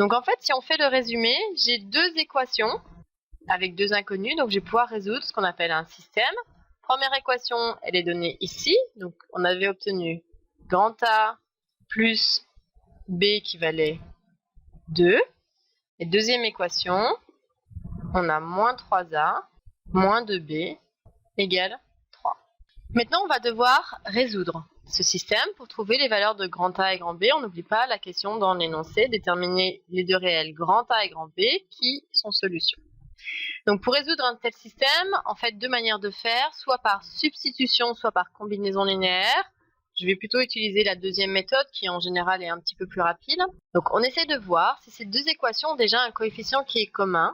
Donc en fait, si on fait le résumé, j'ai deux équations avec deux inconnus, donc je vais pouvoir résoudre ce qu'on appelle un système. Première équation, elle est donnée ici, donc on avait obtenu grand A plus B qui valait 2. Et deuxième équation, on a moins 3A moins 2B égale 3. Maintenant, on va devoir résoudre ce système pour trouver les valeurs de grand A et grand B. On n'oublie pas la question dans l'énoncé, déterminer les deux réels grand A et grand B qui sont solutions. Donc pour résoudre un tel système, en fait deux manières de faire, soit par substitution, soit par combinaison linéaire. Je vais plutôt utiliser la deuxième méthode qui en général est un petit peu plus rapide. Donc on essaie de voir si ces deux équations ont déjà un coefficient qui est commun,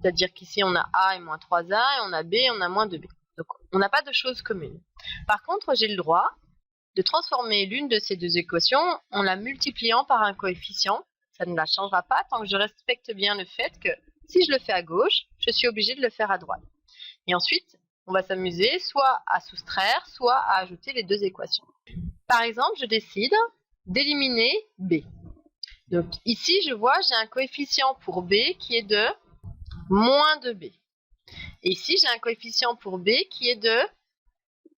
c'est-à-dire qu'ici on a A et moins 3A et on a B et on a moins 2B. Donc on n'a pas de choses communes. Par contre, j'ai le droit de transformer l'une de ces deux équations en la multipliant par un coefficient. Ça ne la changera pas tant que je respecte bien le fait que si je le fais à gauche, je suis obligée de le faire à droite. Et ensuite, on va s'amuser soit à soustraire, soit à ajouter les deux équations. Par exemple, je décide d'éliminer B. Donc ici, je vois, j'ai un coefficient pour B qui est de moins 2B. Et ici, j'ai un coefficient pour B qui est de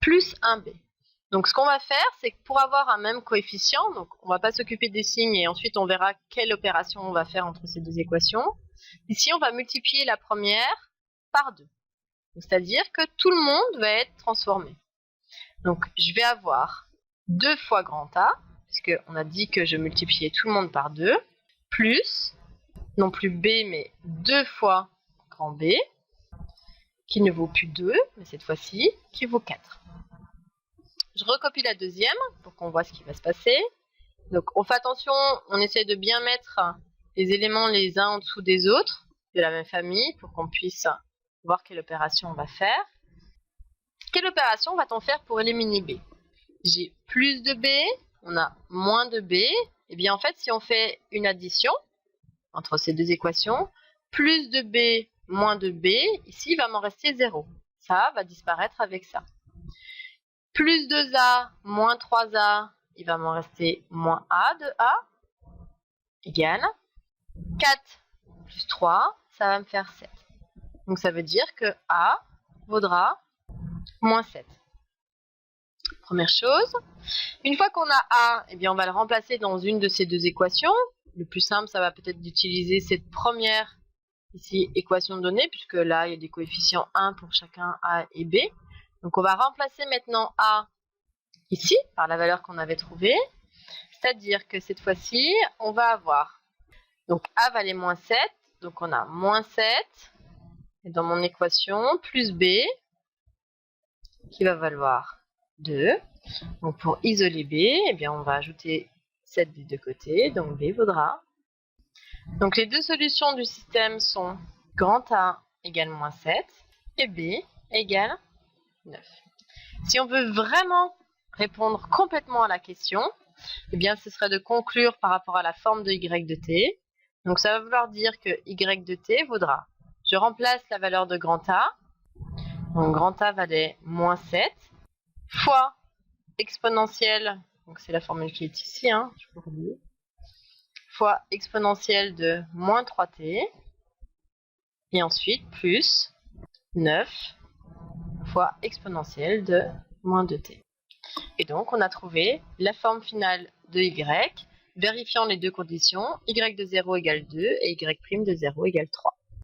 plus 1B. Donc ce qu'on va faire, c'est que pour avoir un même coefficient, donc on ne va pas s'occuper des signes et ensuite on verra quelle opération on va faire entre ces deux équations. Ici, on va multiplier la première par 2. C'est-à-dire que tout le monde va être transformé. Donc je vais avoir 2 fois grand A, puisqu'on a dit que je multipliais tout le monde par 2, plus, non plus B, mais 2 fois grand B, qui ne vaut plus 2, mais cette fois-ci, qui vaut 4. Je recopie la deuxième pour qu'on voit ce qui va se passer. Donc on fait attention, on essaie de bien mettre les éléments les uns en dessous des autres, de la même famille, pour qu'on puisse voir quelle opération on va faire. Quelle opération va-t-on faire pour éliminer B? J'ai plus de B, on a moins de B. Et bien en fait, si on fait une addition entre ces deux équations, plus de B moins de B, ici il va m'en rester 0. Ça va disparaître avec ça. Plus 2A moins 3A, il va m'en rester moins A de A, égale 4 plus 3, ça va me faire 7. Donc ça veut dire que A vaudra moins 7. Première chose, une fois qu'on a A, eh bien on va le remplacer dans une de ces deux équations. Le plus simple, ça va peut-être d'utiliser cette première ici, équation donnée, puisque là, il y a des coefficients 1 pour chacun A et B. Donc on va remplacer maintenant A ici, par la valeur qu'on avait trouvée. C'est-à-dire que cette fois-ci, on va avoir, donc A valait moins 7, donc on a moins 7, et dans mon équation, plus B, qui va valoir 2. Donc pour isoler B, eh bien on va ajouter 7 des deux côtés, donc B vaudra. Donc les deux solutions du système sont grand A égale moins 7 et B égale 9. Si on veut vraiment répondre complètement à la question, eh bien ce serait de conclure par rapport à la forme de y de t. Donc ça va vouloir dire que y de t vaudra, je remplace la valeur de grand A, donc grand A valait moins 7, fois exponentielle, donc c'est la formule qui est ici, je vous redis, fois exponentielle de moins 3t, et ensuite plus 9 fois exponentielle de moins 2t. Et donc on a trouvé la forme finale de y, vérifiant les deux conditions, y de 0 égale 2 et y' de 0 égale 3.